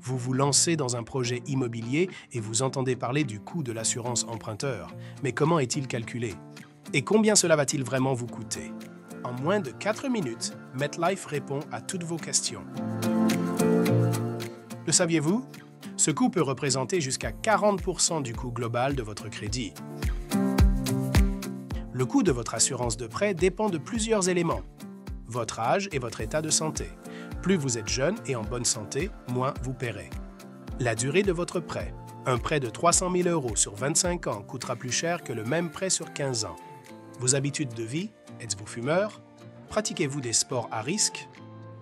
Vous vous lancez dans un projet immobilier et vous entendez parler du coût de l'assurance emprunteur. Mais comment est-il calculé? Et combien cela va-t-il vraiment vous coûter? En moins de 4 minutes, MetLife répond à toutes vos questions. Le saviez-vous? Ce coût peut représenter jusqu'à 40% du coût global de votre crédit. Le coût de votre assurance de prêt dépend de plusieurs éléments. Votre âge et votre état de santé. Plus vous êtes jeune et en bonne santé, moins vous paierez. La durée de votre prêt. Un prêt de 300 000 € sur 25 ans coûtera plus cher que le même prêt sur 15 ans. Vos habitudes de vie. Êtes-vous fumeur? Pratiquez-vous des sports à risque?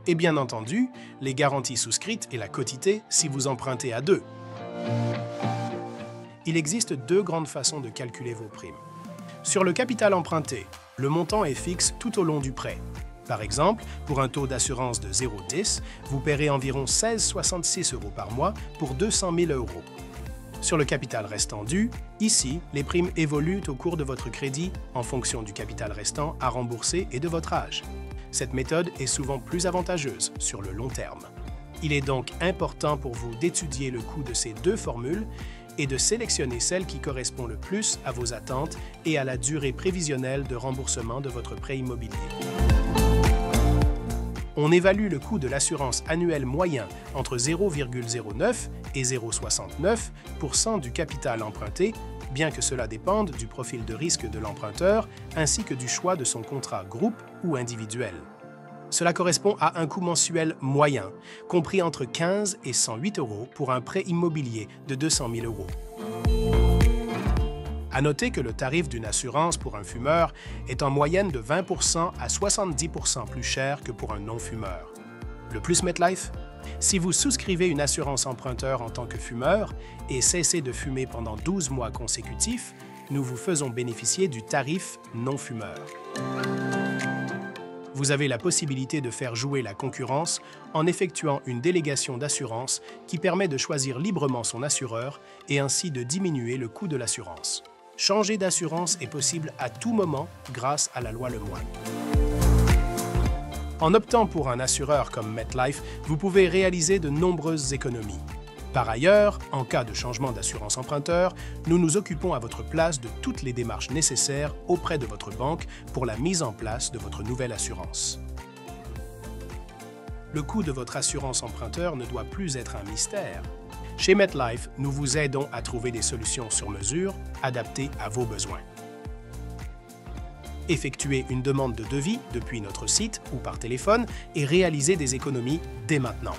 Et bien entendu, les garanties souscrites et la quotité si vous empruntez à deux. Il existe deux grandes façons de calculer vos primes. Sur le capital emprunté, le montant est fixe tout au long du prêt. Par exemple, pour un taux d'assurance de 0,10, vous paierez environ 16,66 € par mois pour 200 000 €. Sur le capital restant dû, ici, les primes évoluent au cours de votre crédit en fonction du capital restant à rembourser et de votre âge. Cette méthode est souvent plus avantageuse sur le long terme. Il est donc important pour vous d'étudier le coût de ces deux formules et de sélectionner celle qui correspond le plus à vos attentes et à la durée prévisionnelle de remboursement de votre prêt immobilier. On évalue le coût de l'assurance annuelle moyen entre 0,09 et 0,69% du capital emprunté, bien que cela dépende du profil de risque de l'emprunteur ainsi que du choix de son contrat groupe ou individuel. Cela correspond à un coût mensuel moyen, compris entre 15 et 108 € pour un prêt immobilier de 200 000 €. À noter que le tarif d'une assurance pour un fumeur est en moyenne de 20% à 70% plus cher que pour un non-fumeur. Le plus MetLife? Si vous souscrivez une assurance emprunteur en tant que fumeur et cessez de fumer pendant 12 mois consécutifs, nous vous faisons bénéficier du tarif non-fumeur. Vous avez la possibilité de faire jouer la concurrence en effectuant une délégation d'assurance qui permet de choisir librement son assureur et ainsi de diminuer le coût de l'assurance. Changer d'assurance est possible à tout moment grâce à la loi Lemoine. En optant pour un assureur comme MetLife, vous pouvez réaliser de nombreuses économies. Par ailleurs, en cas de changement d'assurance emprunteur, nous nous occupons à votre place de toutes les démarches nécessaires auprès de votre banque pour la mise en place de votre nouvelle assurance. Le coût de votre assurance emprunteur ne doit plus être un mystère. Chez MetLife, nous vous aidons à trouver des solutions sur mesure, adaptées à vos besoins. Effectuez une demande de devis depuis notre site ou par téléphone et réalisez des économies dès maintenant.